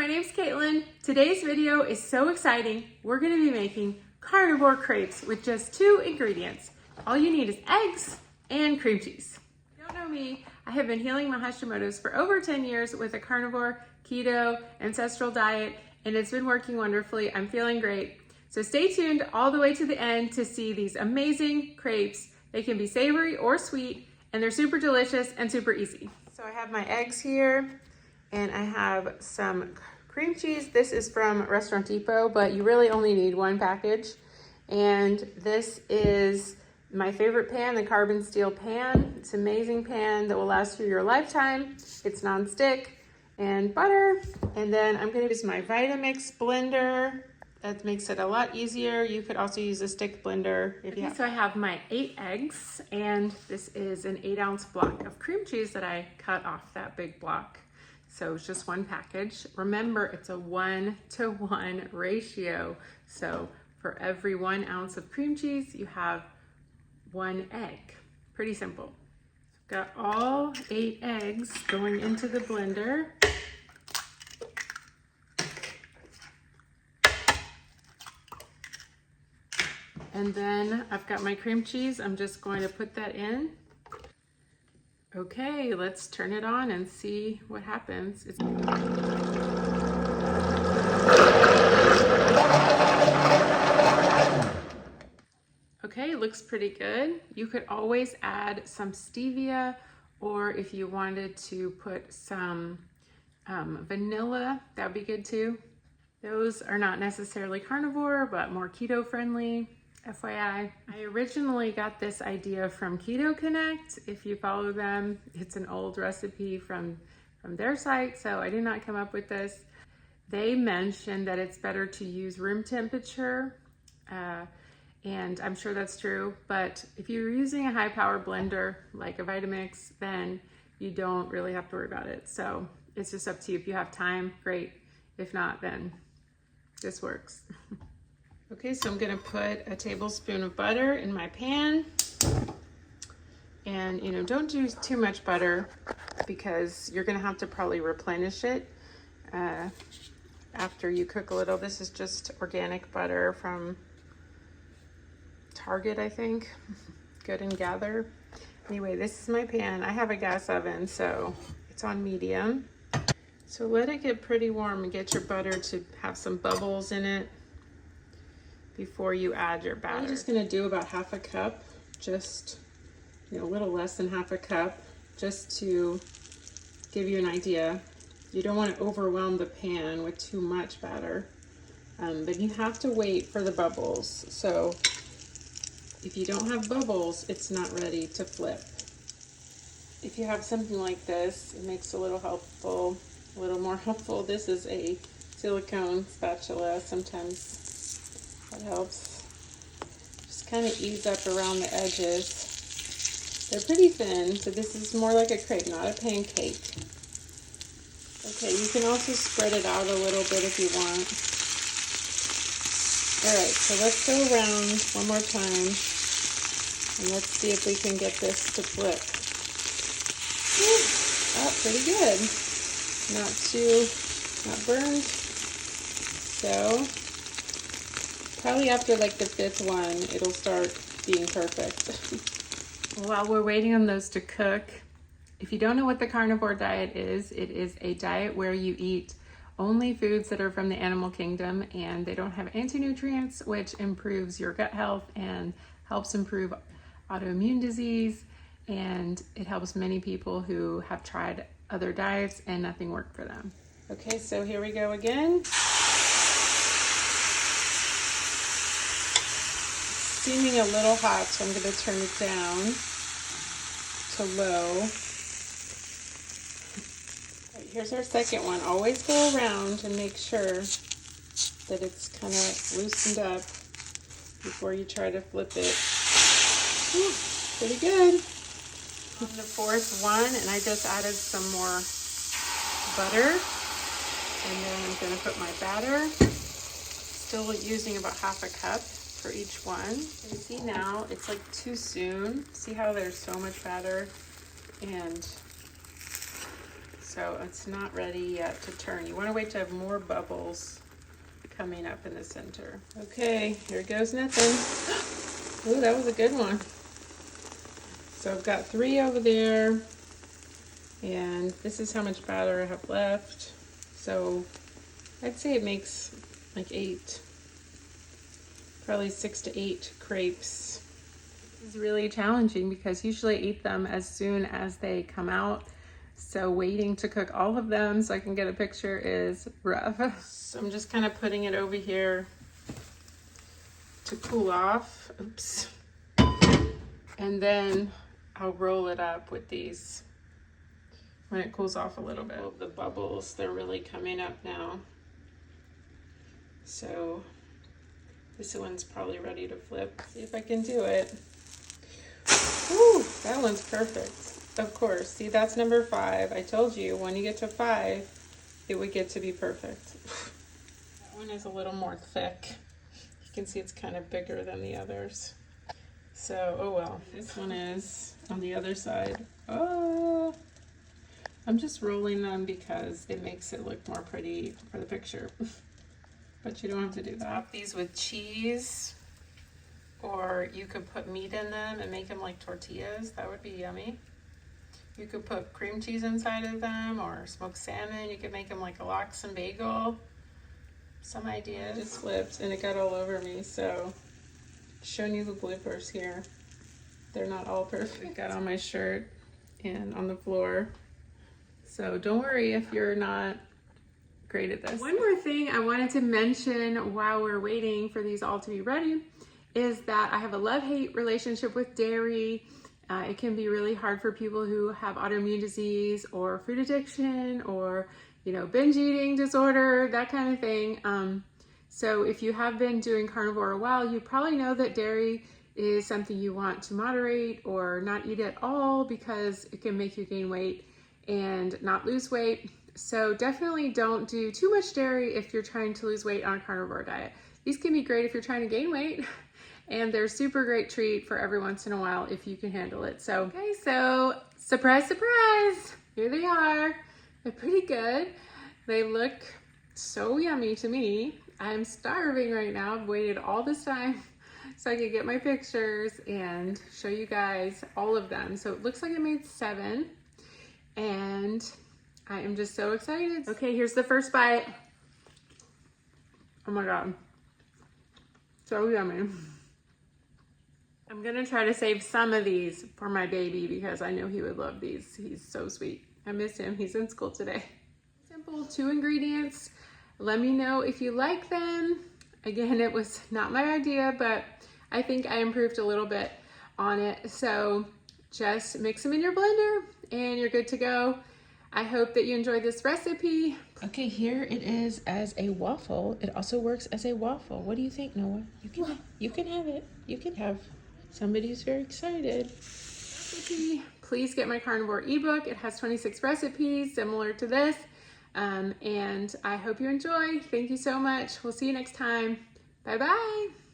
my name's Caitlin. Today's video is so exciting. We're gonna be making carnivore crepes with just 2 ingredients. All you need is eggs and cream cheese. If you don't know me, I have been healing my Hashimoto's for over 10 years with a carnivore, keto, ancestral diet, and it's been working wonderfully. I'm feeling great. So stay tuned all the way to the end to see these amazing crepes. They can be savory or sweet, and they're super delicious and super easy. So I have my eggs here, and I have some cream cheese. This is from Restaurant Depot, but you really only need 1 package. And this is my favorite pan, the carbon steel pan. It's an amazing pan that will last you your lifetime. It's non-stick, and butter. And then I'm gonna use my Vitamix blender. That makes it a lot easier. You could also use a stick blender if you have. So I have my 8 eggs, and this is an 8-ounce block of cream cheese that I cut off that big block. So it's just 1 package. Remember, it's a 1-to-1 ratio. So for every 1 ounce of cream cheese, you have 1 egg. Pretty simple. Got all 8 eggs going into the blender. And then I've got my cream cheese. I'm just going to put that in. Okay, let's turn it on and see what happens. Okay, looks pretty good. You could always add some stevia, or if you wanted to put some vanilla, that'd be good too. Those are not necessarily carnivore, but more keto friendly. FYI, I originally got this idea from Keto Connect. If you follow them, it's an old recipe from their site, so I did not come up with this. They mentioned that it's better to use room temperature, and I'm sure that's true, but if you're using a high power blender like a Vitamix, then you don't really have to worry about it. So it's just up to you. If you have time, great. If not, then this works. Okay, so I'm gonna put a tablespoon of butter in my pan. And don't do too much butter because you're gonna have to probably replenish it after you cook a little. This is just organic butter from Target, I think. Good and Gather. Anyway, this is my pan. I have a gas oven, so it's on medium. So let it get pretty warm and get your butter to have some bubbles in it before you add your batter. I'm just gonna do about 1/2 cup, just a little less than 1/2 cup, just to give you an idea. You don't want to overwhelm the pan with too much batter, but you have to wait for the bubbles. So if you don't have bubbles, it's not ready to flip. If you have something like this, it makes it a little more helpful. This is a silicone spatula. Sometimes that helps. Just kind of ease up around the edges. They're pretty thin, so this is more like a crepe, not a pancake. Okay, you can also spread it out a little bit if you want. Alright, so let's go around one more time, and let's see if we can get this to flip. Oh, pretty good. Not burned. So probably after like the 5th one, it'll start being perfect. While we're waiting on those to cook, if you don't know what the carnivore diet is, it is a diet where you eat only foods that are from the animal kingdom, and they don't have anti-nutrients, which improves your gut health and helps improve autoimmune disease. And it helps many people who have tried other diets and nothing worked for them. Okay, so here we go again. Steaming a little hot, so I'm going to turn it down to low. Right, here's our second one. Always go around and make sure that it's kind of loosened up before you try to flip it. Ooh, pretty good. On the 4th one, and I just added some more butter, and then I'm going to put my batter. Still using about 1/2 cup for each one. You see now, it's like too soon. See how there's so much batter and So it's not ready yet to turn. You want to wait to have more bubbles coming up in the center. Okay, here goes nothing. Ooh, that was a good one. So I've got 3 over there, and this is how much batter I have left. So I'd say it makes like 8, probably 6 to 8 crepes. This is really challenging because usually I eat them as soon as they come out. So waiting to cook all of them so I can get a picture is rough. So I'm just kind of putting it over here to cool off. Oops. And then I'll roll it up with these when it cools off a little bit. The bubbles, they're really coming up now. So this one's probably ready to flip. See if I can do it. Woo, that one's perfect. Of course, see, that's number 5. I told you when you get to 5, it would get to be perfect. That one is a little more thick. You can see it's kind of bigger than the others. So, oh well. This one is on the other side. Oh, I'm just rolling them because it makes it look more pretty for the picture. But you don't have to do that. Top these with cheese, or you could put meat in them and make them like tortillas. That would be yummy. You could put cream cheese inside of them, or smoked salmon. You could make them like a lox and bagel. Some ideas. It just flipped and it got all over me, so showing you the bloopers here. They're not all perfect. It got on my shirt and on the floor. So don't worry if you're not great at this. One more thing I wanted to mention while we're waiting for these all to be ready is that I have a love-hate relationship with dairy. It can be really hard for people who have autoimmune disease or food addiction or, you know, binge eating disorder, that kind of thing. So if you have been doing carnivore a while, you probably know that dairy is something you want to moderate or not eat at all because it can make you gain weight and not lose weight. So definitely don't do too much dairy if you're trying to lose weight on a carnivore diet. These can be great if you're trying to gain weight, and they're super great treat for every once in a while if you can handle it. So, okay, so surprise, surprise, here they are. They're pretty good. They look so yummy to me. I'm starving right now. I've waited all this time so I could get my pictures and show you guys all of them. So it looks like I made 7, and I am just so excited. Okay, here's the first bite. Oh my God, so yummy. I'm gonna try to save some of these for my baby because I know he would love these. He's so sweet. I miss him. He's in school today. Simple 2 ingredients. Let me know if you like them. Again, it was not my idea, but I think I improved a little bit on it. So just mix them in your blender and you're good to go. I hope that you enjoyed this recipe. Okay, here it is as a waffle. It also works as a waffle. What do you think, Noah? You can have it. You can have somebody who's very excited. Recipe. Please get my carnivore ebook. It has 26 recipes similar to this. And I hope you enjoy. Thank you so much. We'll see you next time. Bye-bye.